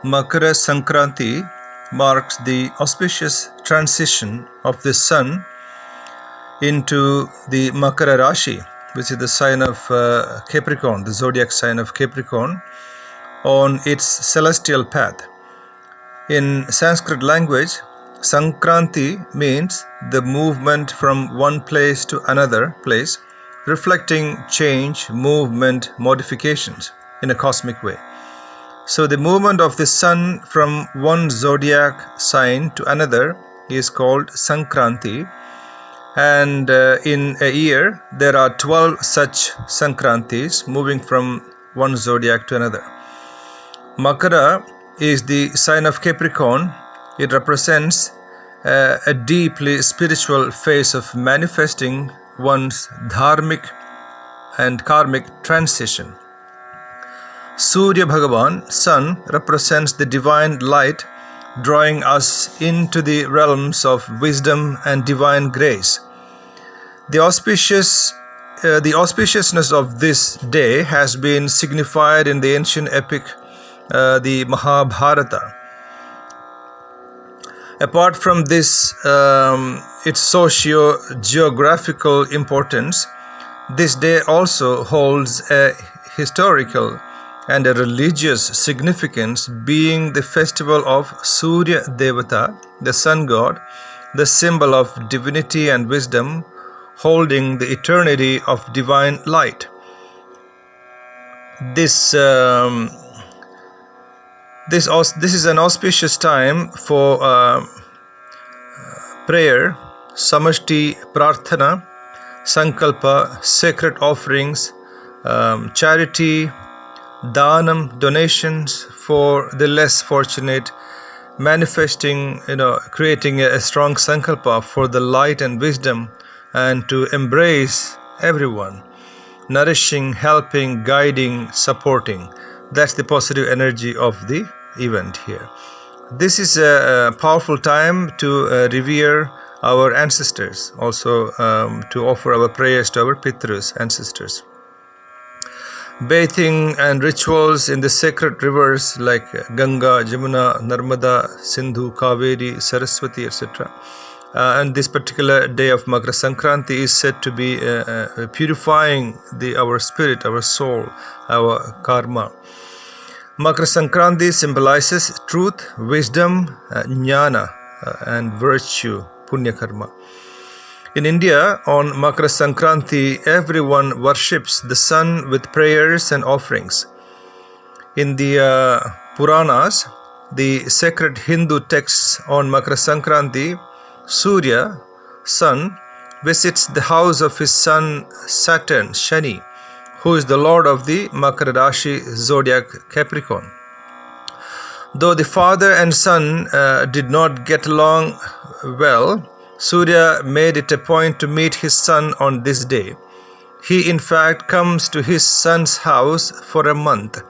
Makara Sankranti marks the auspicious transition of the sun into the Makara Rashi, which is the sign of Capricorn, the zodiac sign of Capricorn, on its celestial path. In Sanskrit language, Sankranti means the movement from one place to another place, reflecting change, movement, modifications in a cosmic way. So the movement of the sun from one zodiac sign to another is called Sankranti, and in a year there are 12 such Sankrantis moving from one zodiac to another. Makara is the sign of Capricorn. It represents a deeply spiritual phase of manifesting one's dharmic and karmic transition. Surya Bhagavan, sun, represents the divine light, drawing us into the realms of wisdom and divine grace. The auspiciousness of this day has been signified in the ancient epic, the Mahabharata. Apart from this, its socio-geographical importance, this day also holds a historical and a religious significance, being the festival of Surya Devata, the sun god, the symbol of divinity and wisdom, holding the eternity of divine light. This is an auspicious time for prayer, samashti prarthana, sankalpa, sacred offerings, charity, dhanam, donations for the less fortunate, manifesting, creating a strong sankalpa for the light and wisdom, and to embrace everyone, nourishing, helping, guiding, supporting. That's the positive energy of the event here. This is a powerful time to revere our ancestors, also to offer our prayers to our Pitrus, ancestors. Bathing and rituals in the sacred rivers like Ganga, Jamuna, Narmada, Sindhu, Kaveri, Saraswati, etc. And this particular day of Makara Sankranti is said to be purifying our spirit, our soul, our karma. Makara Sankranti symbolizes truth, wisdom, jnana, and virtue, punya karma. In India, on Makara Sankranti, everyone worships the sun with prayers and offerings. In the Puranas, the sacred Hindu texts on Makara Sankranti, Surya, sun, visits the house of his son Saturn, Shani, who is the lord of the Makara Rashi zodiac Capricorn. Though the father and son did not get along well, Surya made it a point to meet his son on this day. He in fact comes to his son's house for a month.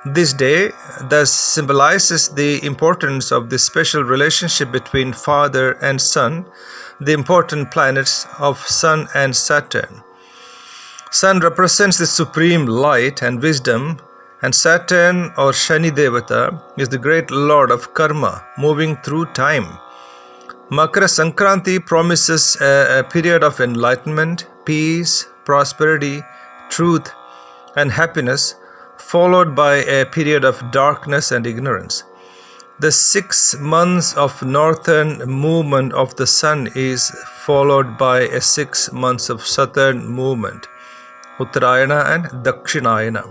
This day thus symbolizes the importance of the special relationship between father and son, the important planets of Sun and Saturn. Sun represents the supreme light and wisdom, and Saturn or Shani Devata is the great lord of karma, moving through time. Makara Sankranti promises a period of enlightenment, peace, prosperity, truth, and happiness, followed by a period of darkness and ignorance. The 6 months of northern movement of the sun is followed by a 6 months of southern movement, Uttarayana and Dakshinayana.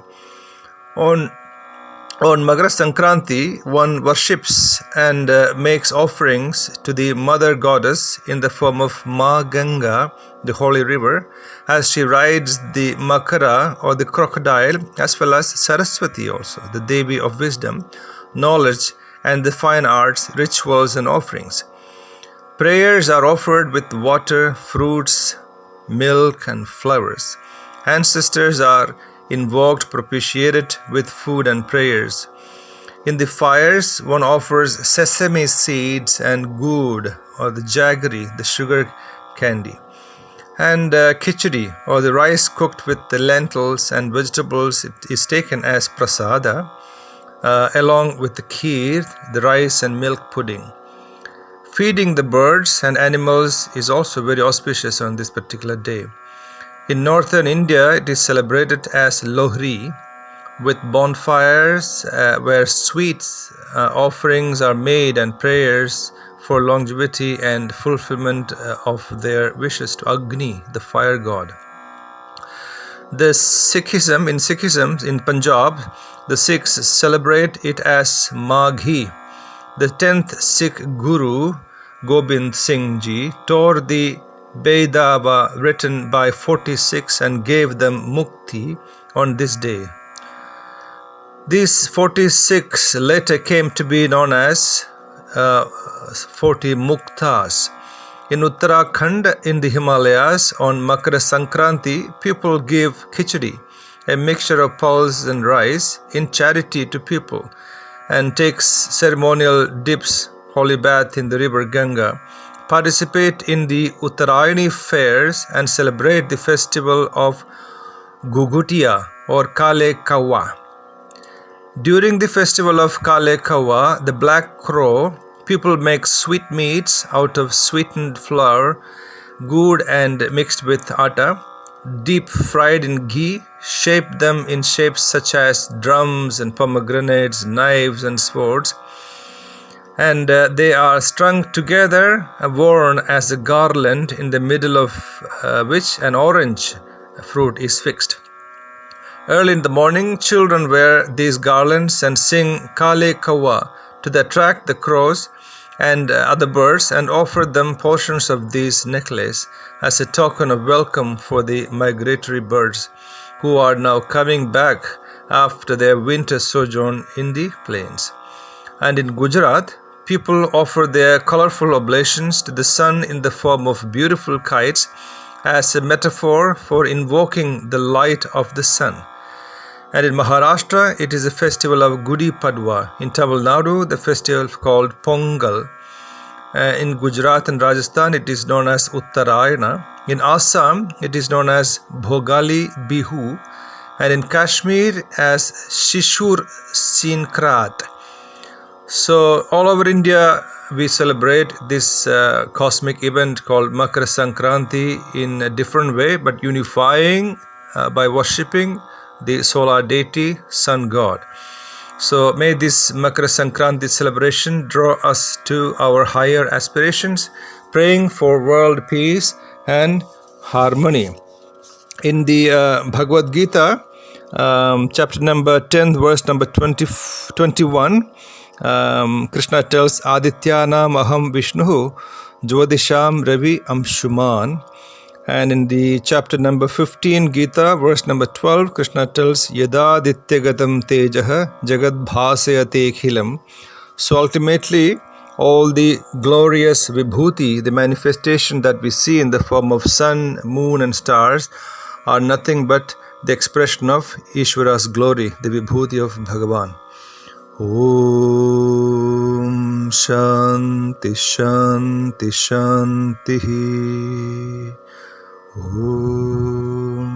On Makara Sankranti, one worships and makes offerings to the mother goddess in the form of Ma Ganga, the holy river, as she rides the Makara or the crocodile, as well as Saraswati also, the Devi of wisdom, knowledge, and the fine arts, rituals, and offerings. Prayers are offered with water, fruits, milk, and flowers. Ancestors are invoked, propitiated with food and prayers. In the fires, one offers sesame seeds and good, or the jaggery, the sugar candy. And khichdi, or the rice cooked with the lentils and vegetables, it is taken as prasada, along with the kheer, the rice and milk pudding. Feeding the birds and animals is also very auspicious on this particular day. In northern India, it is celebrated as Lohri, with bonfires where sweets offerings are made and prayers for longevity and fulfillment of their wishes to Agni, the fire god. In Sikhism, in Punjab, the Sikhs celebrate it as Maghi. The 10th Sikh Guru, Gobind Singh Ji, tore the Bedava written by 46 and gave them mukti on this day. These 46 later came to be known as 40 Muktas. In Uttarakhand, in the Himalayas, on Makara Sankranti, people give khichdi, a mixture of pulse and rice, in charity to people, and takes ceremonial dips, holy bath in the river Ganga, participate in the Uttarayani fairs, and celebrate the festival of Gugutia or Kale Kawa. During the festival of Kale Kawa, the black crow, people make sweetmeats out of sweetened flour, good and mixed with atta, deep fried in ghee, shape them in shapes such as drums and pomegranates, knives and swords, and they are strung together, worn as a garland, in the middle of which an orange fruit is fixed. Early in the morning, children wear these garlands and sing Kale Kawa to attract the crows and other birds, and offer them portions of these necklace as a token of welcome for the migratory birds who are now coming back after their winter sojourn in the plains. And in Gujarat, people offer their colorful oblations to the sun in the form of beautiful kites as a metaphor for invoking the light of the sun. And in Maharashtra, it is a festival of Gudi Padwa. In Tamil Nadu, the festival called Pongal. In Gujarat and Rajasthan, it is known as Uttarayana. In Assam, it is known as Bhogali Bihu. And in Kashmir, as Shishur Sinkrat. So, all over India, we celebrate this cosmic event called Makara Sankranti in a different way, but unifying by worshipping the solar deity, sun god. So may this Makara Sankranti celebration draw us to our higher aspirations, praying for world peace and harmony. In the Bhagavad Gita, chapter number 10, verse number 21, Krishna tells Adityanam Aham Vishnu Jyotisham Ravi Amshuman. And in the chapter number 15, Gita, verse number 12, Krishna tells Yada Dityagatam Tejaha Jagad Bhasayate Khilam. So ultimately, all the glorious Vibhuti, the manifestation that we see in the form of sun, moon and stars, are nothing but the expression of Ishvara's glory, the Vibhuti of Bhagavan. Om Shanti Shanti Shanti Om